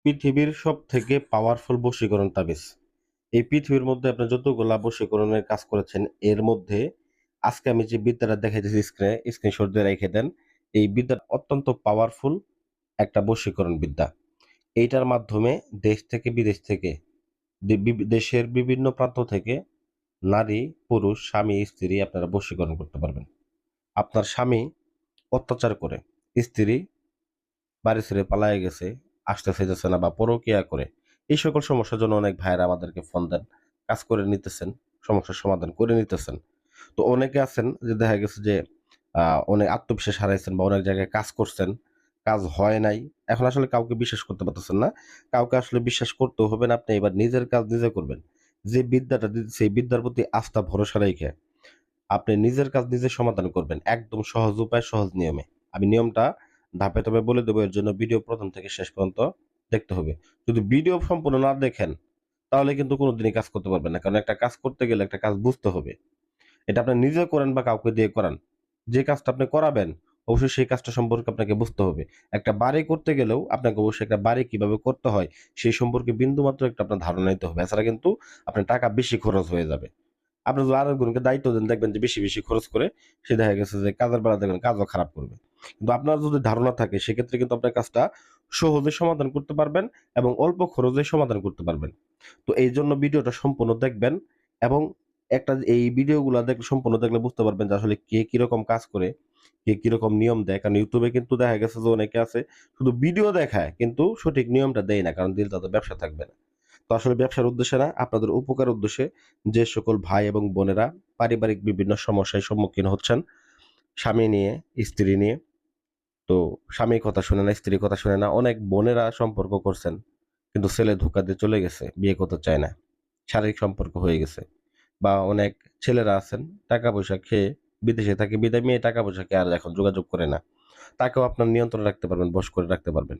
পৃথিবীর সবথেকে পাওয়ারফুল বশীকরণ তাবিজ। এই পৃথিবীর মধ্যে আপনি যতগুলা বশীকরণের কাজ করেছেন, এর মধ্যে আজকে আমি যে বিদ্যাটা দেখাইতেছি স্ক্রিনশট দিয়ে রেখে দেন। এই বিদ্যাটা অত্যন্ত পাওয়ারফুল একটা বশীকরণ বিদ্যা। এইটার মাধ্যমে দেশ থেকে বিদেশ থেকে দেশের বিভিন্ন প্রান্ত থেকে নারী, পুরুষ, স্বামী, স্ত্রী আপনারা বশীকরণ করতে পারবেন। আপনার স্বামী অত্যাচার করে, স্ত্রী বাড়ি ছেড়ে পালায়ে গেছে, আসতে চাইতেছে না বা পরকীয়া করে। এই সকল সমস্যার জন্য অনেক ভাইয়েরা আমাদেরকে ফোন দেন। কাজ করে নিতেছেন, সমস্যার সমাধান করে নিতেছেন। তো অনেকে আছেন যে দেখা গেছে যে অনেক আত্মবিশ্বাস হারাইছেন বা অনেক জায়গায় কাজ করছেন, কাজ হয় নাই। এখন আসলে কাউকে বিশ্বাস করতে পারতেছেন না। কাউকে আসলে বিশ্বাস করতেও হবে না। আপনি এবার নিজের কাজ নিজে করবেন। যে বিদ্যাটা দিতেছি এই বিদ্যার প্রতি আস্থা ভরসা রাইখা আপনি নিজের কাজ নিজে সমাধান করবেন। একদম সহজ উপায়, সহজ নিয়মে। আমি নিয়মটা ধাপে, ধাপে বলে দেবো। এর জন্য ভিডিও ১ম থেকে শেষ পর্যন্ত দেখতে হবে। যদি ভিডিও সম্পূর্ণ না দেখেন, তাহলে কিন্তু কোনদিনই কাজ করতে পারবেন না। কারণ একটা কাজ করতে গেলে একটা কাজ বুঝতে হবে। এটা আপনি নিজে করেন বা কাউকে দিয়ে করান। যে কাজটা আপনি করাবেন, অবশ্যই সেই কাজটা সম্পর্কে আপনাকে বুঝতে হবে। একটা বাড়ি করতে গেলেও আপনাকে অবশ্যই একটা বাড়ি কিভাবে করতে হয়, সেই সম্পর্কে বিন্দুমাত্র একটা আপনার ধারণা নিতে হবে। এছাড়া কিন্তু আপনার টাকা বেশি খরচ হয়ে যাবে। আপনি যদি আরেকজনকে দায়িত্ব দেন দেখবেন যে বেশি, বেশি খরচ করে সে দেখা গেছে যে কাজের বেলা দেখবেন কাজও খারাপ করবে। কিন্তু আপনার যদি ধারণা থাকে সেক্ষেত্রে কিন্তু আপনার কাজটা সহজে সমাধান করতে পারবেন এবং অল্প খরচে সমাধান করতে পারবেন। তো এইজন্য ভিডিওটা সম্পূর্ণ দেখবেন এবং এই ভিডিওগুলা সম্পূর্ণ দেখলে বুঝতে পারবেন যে আসলে কে কিরকম কাজ করে, কে কিরকম নিয়ম দেয়। কারণ YouTube এ কিন্তু দেখা গেছে যে অনেকে আছে শুধু ভিডিও দেখায় কিন্তু সঠিক নিয়মটা দেয় না। কারণ দিলে তাদের ব্যবসা থাকবে না। তো আসলে ব্যবসার উদ্দেশ্যে না, আপনাদের উপকার উদ্দেশ্যে যে সকল ভাই এবং বোনেরা পারিবারিক বিভিন্ন সমস্যার সম্মুখীন হচ্ছেন, স্বামী নিয়ে, স্ত্রী নিয়ে। তো স্বামীর কথা শুনে না, স্ত্রীর কথা শুনে না। অনেক বোনেরা সম্পর্ক করছেন। কিন্তু ছেলে ধোঁকা দিয়ে চলে গেছে, বিয়ে করতে চায় না। শারীরিক সম্পর্ক হয়ে গেছে। বা অনেক ছেলেরা আছেন টাকা-পয়সা খেয়ে বিদেশে থাকে বিধায় মেয়ে টাকা-পয়সা খেয়ে আর এখন যোগাযোগ করে না। তাকেও আপনার নিয়ন্ত্রণে রাখতে পারবেন, বশ করে রাখতে পারবেন।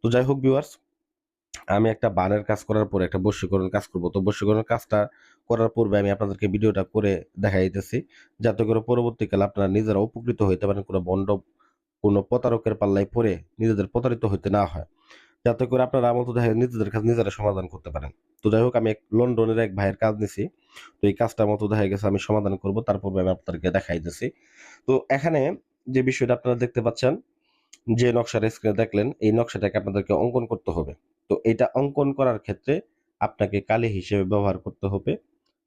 তো যাই হোক ভিউয়ার্স, আমি একটা বানের কাজ করার পরে একটা বশীকরণের কাজ করব। তো বশীকরণের কাজটা করার পূর্বে আমি আপনাদেরকে ভিডিওটা করে দেখাইতেছি। যাতে করে পরবর্তীকালে আপনারা নিজেরা উপকৃত হইতে পারেন। কোনো প্রতারকের পাল্লায় পড়ে নিজেদের প্রতারিত হইতে না হয়। যাতে করে আপনারা মতো দেখা যায় নিজেদের কাজ নিজেরা সমাধান করতে পারেন। তো যাই হোক আমি লন্ডনের এক ভাইয়ের কাজ নিছি। তো এই কাজটা মতো দেখা গেছে আমি সমাধান করব। তার পূর্বে আমি আপনাদেরকে দেখাইতেছি। তো এখানে যে বিষয়টা আপনারা দেখতে পাচ্ছেন, যে নকশাটা স্ক্রিনে দেখলেন, এই নকশাটাকে আপনাদেরকে অঙ্কন করতে হবে। তো এটা অঙ্কন করার ক্ষেত্রে আপনাকে কালি হিসেবে ব্যবহার করতে হবে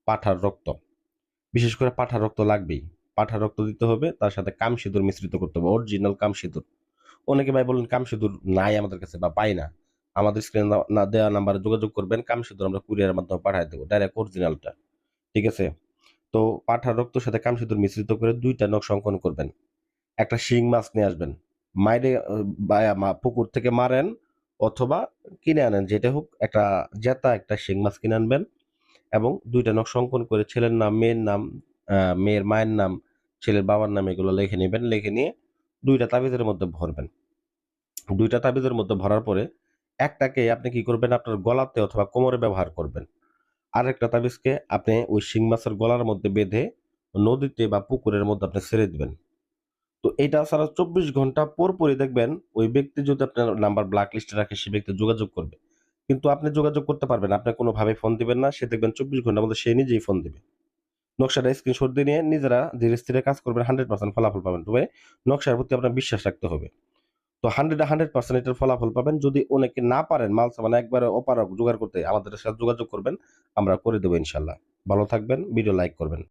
পাঠার রক্ত। বিশেষ করে পাঠার রক্ত লাগবেই। পাঠার রক্ত দিতে হবে, তার সাথে কামসিঁদুর মিশ্রিত করতে হবে। অরিজিনাল কামসিঁদুর। অনেকে ভাই বললেন কামসিঁদুর নাই আমাদের কাছে বা পাই না। আমাদের স্ক্রিনে না দেওয়া নাম্বারে যোগাযোগ করবেন। কামসিঁদুর আমরা কুরিয়ারের মাধ্যমে পাঠায় দেব। ডাইরেক্ট অরিজিনালটা। ঠিক আছে? তো পাঠার রক্তের সাথে কামসিঁদুর মিশ্রিত করে ২ টা নকশা অঙ্কন করবেন। একটা শিং মাছ নিয়ে আসবেন। মাইরে পুকুর থেকে মারেন অথবা কিনে আনেন যেটা হোক একটা জেতা একটা শিং মাছ কিনে আনবেন এবং ২ টা নকশা অঙ্কন করে ছেলের নাম, মেয়ের নাম, মেয়ের মায়ের নাম, ছেলের বাবার নাম এগুলো লিখে নিবেন। লিখে নিয়ে ২ টা তাবিজের মধ্যে ভরবেন। ২ টা তাবিজের মধ্যে ভরার পরে একটাকে আপনি কি করবেন আপনার গলাতে অথবা কোমরে ব্যবহার করবেন। আরেকটা তাবিজকে আপনি ওই শিং মাছের গলার মধ্যে বেঁধে নদীতে বা পুকুরের মধ্যে আপনি ছেড়ে দিবেন। তো এইটা ছাড়া ২৪ ঘন্টা পরপরই দেখবেন ওই ব্যক্তি যদি আপনার নাম্বার ব্ল্যাক লিস্টে রাখে সে ব্যক্তি যোগাযোগ করবে। কিন্তু আপনি যোগাযোগ করতে পারবেন না। আপনি কোনোভাবে ফোন দিবেন না। সে দেখবেন ২৪ ঘন্টার মধ্যে সে নিজেই ফোন দিবে। নকশাটা স্ক্রিনশট দিয়ে নিয়ে নিজেরা ধীরে স্থিরে কাজ করবেন 100% ফলাফল পাবেন। তবে নকশার প্রতি আপনার বিশ্বাস রাখতে হবে। তো 100% এটার ফলাফল পাবেন। যদি অনেকে না পারেন মানে একবারে অপারগ জোগাড় করতে আমাদের সাথে যোগাযোগ করবেন। আমরা করে দেব ইনশাআল্লাহ। ভালো থাকবেন, ভিডিও লাইক করবেন।